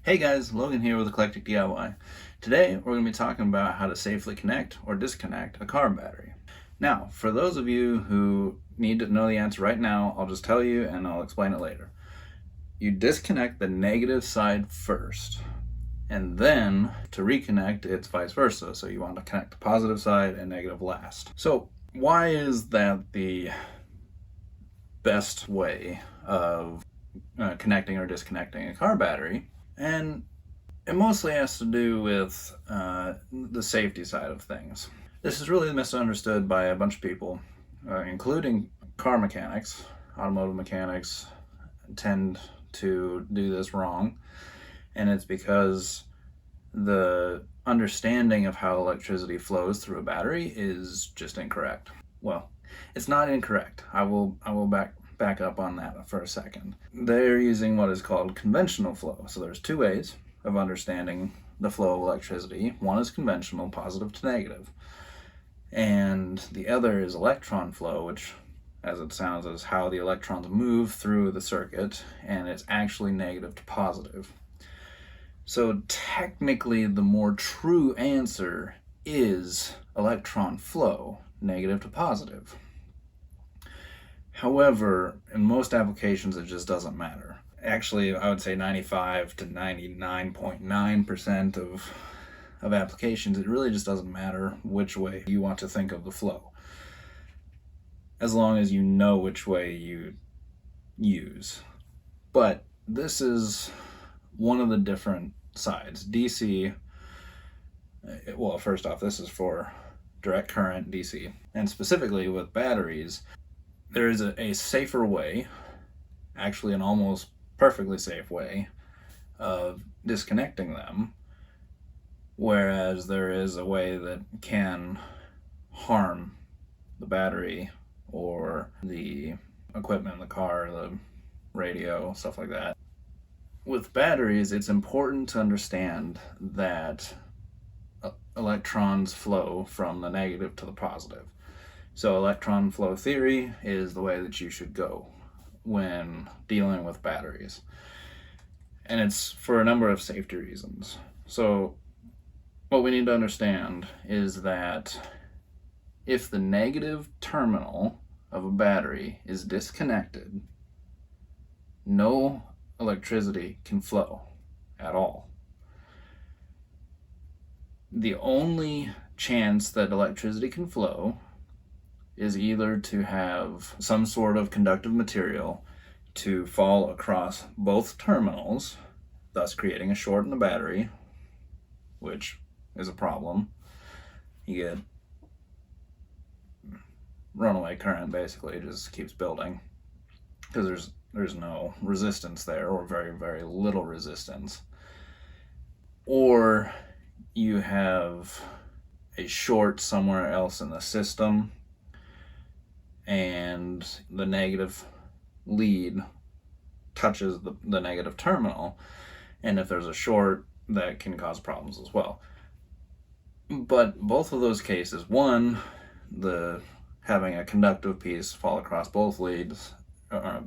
Hey guys, Logan here with EclecticDIY. Today we're going to be talking about how to safely connect or disconnect a car battery. Now, for those of you who need to know the answer right now, I'll just tell you and I'll explain it later. You disconnect the negative side first, and then to reconnect it's vice versa. So you want to connect the positive side and negative last. So why is that the best way of connecting or disconnecting a car battery? And it mostly has to do with the safety side of things. This is really misunderstood by a bunch of people, including car mechanics. Automotive mechanics tend to do this wrong, and it's because the understanding of how electricity flows through a battery is just incorrect. Well, it's not incorrect. I will back up on that for a second. They're using what is called conventional flow. So there's two ways of understanding the flow of electricity. One is conventional, positive to negative, and the other is electron flow, which, as it sounds, is how the electrons move through the circuit, and it's actually negative to positive. So technically the more true answer is electron flow, negative to positive. However, in most applications, it just doesn't matter. Actually, I would say 95 to 99.9% of applications, it really just doesn't matter which way you want to think of the flow, as long as you know which way you use. But this is one of the different sides. DC, well, first off, this is for direct current DC, and specifically with batteries, there is a safer way, actually an almost perfectly safe way, of disconnecting them, whereas there is a way that can harm the battery or the equipment in the car, the radio, stuff like that. With batteries, it's important to understand that electrons flow from the negative to the positive. So electron flow theory is the way that you should go when dealing with batteries. And it's for a number of safety reasons. So what we need to understand is that if the negative terminal of a battery is disconnected, no electricity can flow at all. The only chance that electricity can flow is either to have some sort of conductive material to fall across both terminals, thus creating a short in the battery, which is a problem. You get runaway current, basically. It just keeps building because there's no resistance there, or very, very little resistance. Or you have a short somewhere else in the system, and the negative lead touches the negative terminal, and if there's a short, that can cause problems as well. But both of those cases, one, the having a conductive piece fall across both leads,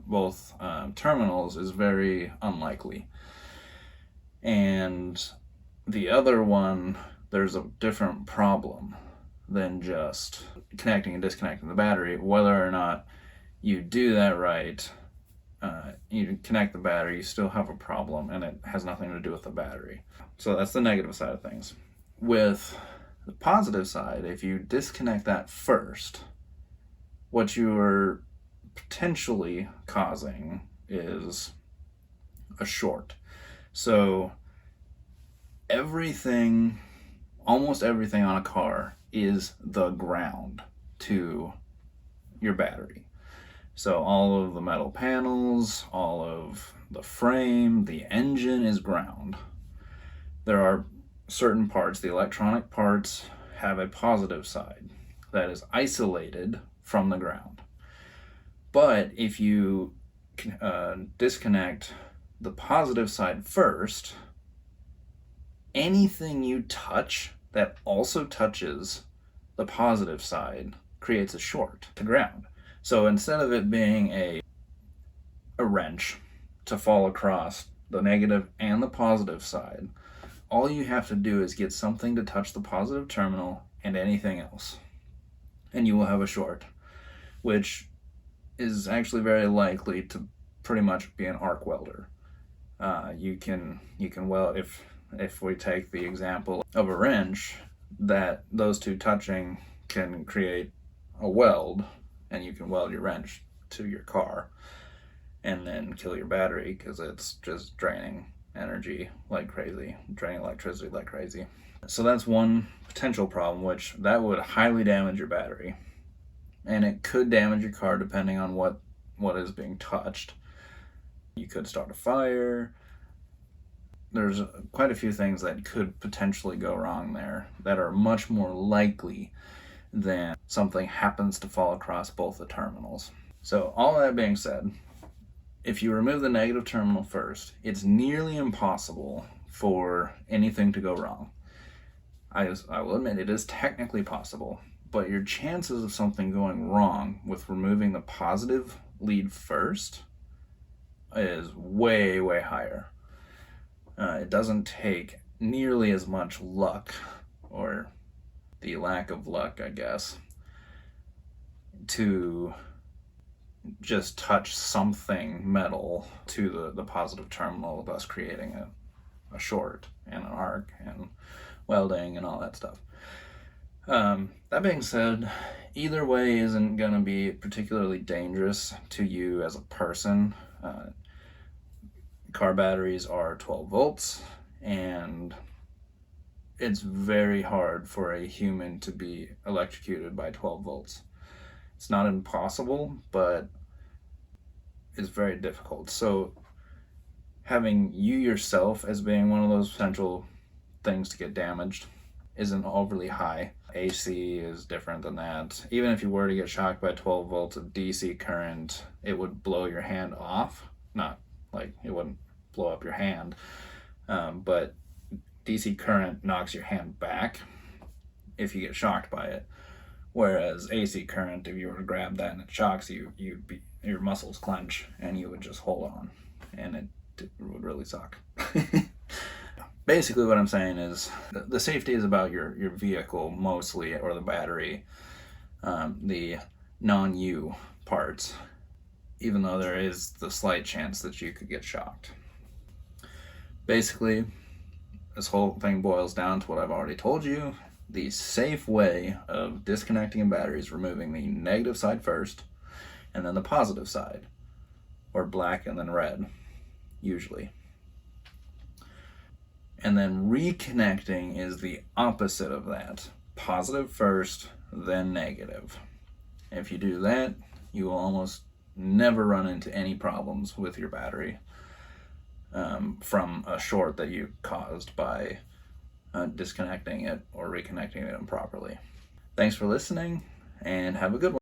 both terminals, is very unlikely. And the other one, there's a different problem than just connecting and disconnecting the battery. Whether or not you do that right, you connect the battery, you still have a problem, and it has nothing to do with the battery. So that's the negative side of things. With the positive side, if you disconnect that first, what you are potentially causing is a short. So almost everything on a car is the ground to your battery. So all of the metal panels, all of the frame, the engine is ground. There are certain parts, the electronic parts, have a positive side that is isolated from the ground. But if you disconnect the positive side first, anything you touch that also touches the positive side creates a short to ground. So instead of it being a wrench to fall across the negative and the positive side, all you have to do is get something to touch the positive terminal and anything else, and you will have a short, which is actually very likely to pretty much be an arc welder. You can weld, if we take the example of a wrench, that those two touching can create a weld, and you can weld your wrench to your car and then kill your battery because it's just draining energy like crazy, draining electricity like crazy. So that's one potential problem, which that would highly damage your battery, and it could damage your car depending on what is being touched. You could start a fire. There's quite a few things that could potentially go wrong there that are much more likely than something happens to fall across both the terminals. So all that being said, if you remove the negative terminal first, it's nearly impossible for anything to go wrong. I will admit it is technically possible, but your chances of something going wrong with removing the positive lead first is way, way higher. It doesn't take nearly as much luck, or the lack of luck, I guess, to just touch something metal to the positive terminal, thus creating a short and an arc and welding and all that stuff. That being said, either way isn't going to be particularly dangerous to you as a person. Car batteries are 12 volts, and it's very hard for a human to be electrocuted by 12 volts. It's not impossible, but it's very difficult. So having you yourself as being one of those potential things to get damaged isn't overly high. AC is different than that. Even if you were to get shocked by 12 volts of DC current, it would blow your hand off. Not like it wouldn't blow up your hand, but DC current knocks your hand back if you get shocked by it. Whereas AC current, if you were to grab that and it shocks you, your muscles clench and you would just hold on, and it would really suck. Basically what I'm saying is the safety is about your vehicle mostly, or the battery, the non-you parts, even though there is the slight chance that you could get shocked. Basically, this whole thing boils down to what I've already told you. The safe way of disconnecting a battery is removing the negative side first, and then the positive side, or black and then red, usually. And then reconnecting is the opposite of that. Positive first, then negative. If you do that, you will almost never run into any problems with your battery from a short that you caused by disconnecting it or reconnecting it improperly. Thanks for listening, and have a good one.